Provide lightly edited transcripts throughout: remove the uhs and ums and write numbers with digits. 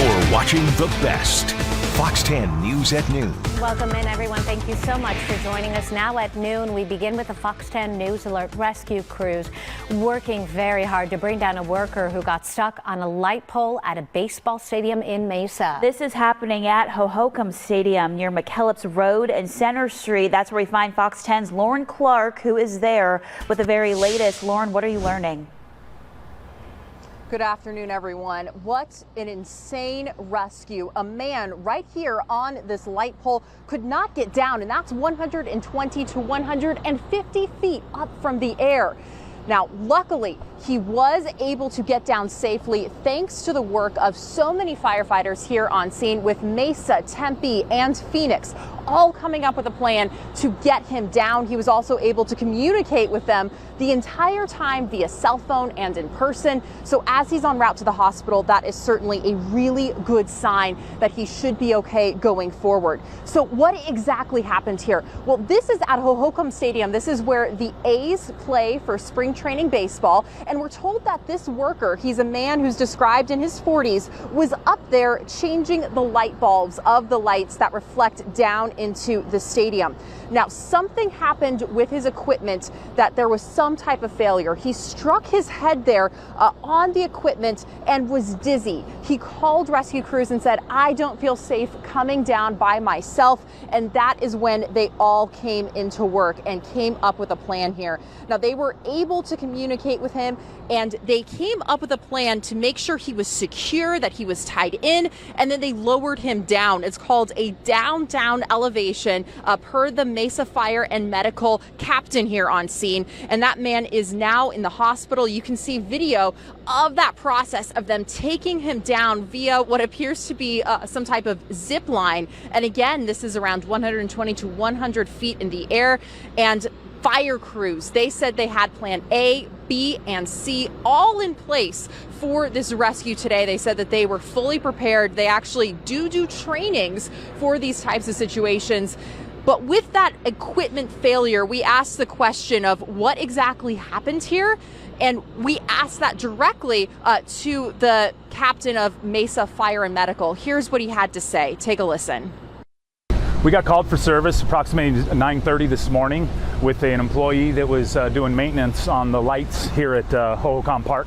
You're watching the best Fox 10 News at Noon. Welcome in, everyone. Thank you so much for joining us. Now at noon, we begin with the Fox 10 News Alert rescue crews working very hard to bring down a worker who got stuck on a light pole at a baseball stadium in Mesa. This is happening at Hohokam Stadium near McKellips Road and Center Street. That's where we find Fox 10's Lauren Clark, who is there with the very latest. Lauren, what are you learning? Good afternoon, everyone. What an insane rescue. A man right here on this light pole could not get down, and that's 120 to 150 feet up from the air. Now, luckily, he was able to get down safely thanks to the work of so many firefighters here on scene, with Mesa, Tempe, and Phoenix all coming up with a plan to get him down. He was also able to communicate with them the entire time via cell phone and in person. So as he's en route to the hospital, that is certainly a really good sign that he should be okay going forward. So what exactly happened here? Well, this is at Hohokam Stadium. This is where the A's play for spring training baseball. And we're told that this worker, he's a man who's described in his 40s, was up there changing the light bulbs of the lights that reflect down into the stadium. Now, something happened with his equipment, that there was some type of failure. He struck his head there on the equipment and was dizzy. He called rescue crews and said, "I don't feel safe coming down by myself." And that is when they all came into work and came up with a plan here. Now, they were able to communicate with him, and they came up with a plan to make sure he was secure, that he was tied in, and then they lowered him down. It's called a down elevation per the Mesa Fire and Medical captain here on scene. And that man is now in the hospital. You can see video of that process of them taking him down via what appears to be some type of zip line. And again, this is around 120 to 100 feet in the air. And fire crews, they said they had plan A, B, and C all in place for this rescue today. They said that they were fully prepared. They actually do trainings for these types of situations. But with that equipment failure, we asked the question of what exactly happened here. And we asked that directly to the captain of Mesa Fire and Medical. Here's what he had to say. Take a listen. We got called for service approximately 9:30 this morning with an employee that was doing maintenance on the lights here at Hohokam Park.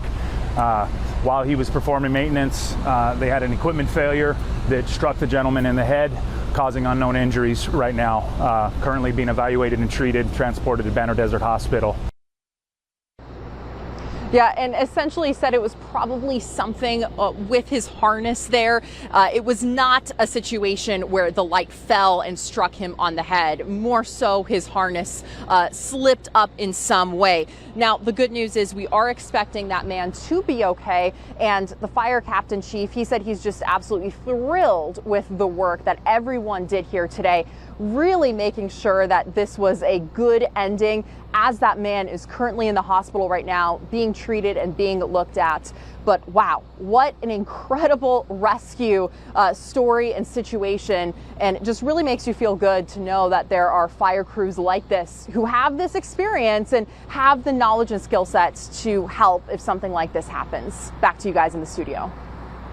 While he was performing maintenance, they had an equipment failure that struck the gentleman in the head, causing unknown injuries right now. Currently being evaluated and treated, transported to Banner Desert Hospital. Yeah, and essentially said it was probably something with his harness there. It was not a situation where the light fell and struck him on the head. More so, his harness slipped up in some way. Now, the good news is we are expecting that man to be okay. And the fire captain chief, he said he's just absolutely thrilled with the work that everyone did here today, really making sure that this was a good ending, as that man is currently in the hospital right now being treated and being looked at. But wow, what an incredible rescue story and situation. And it just really makes you feel good to know that there are fire crews like this who have this experience and have the knowledge and skill sets to help if something like this happens. Back to you guys in the studio.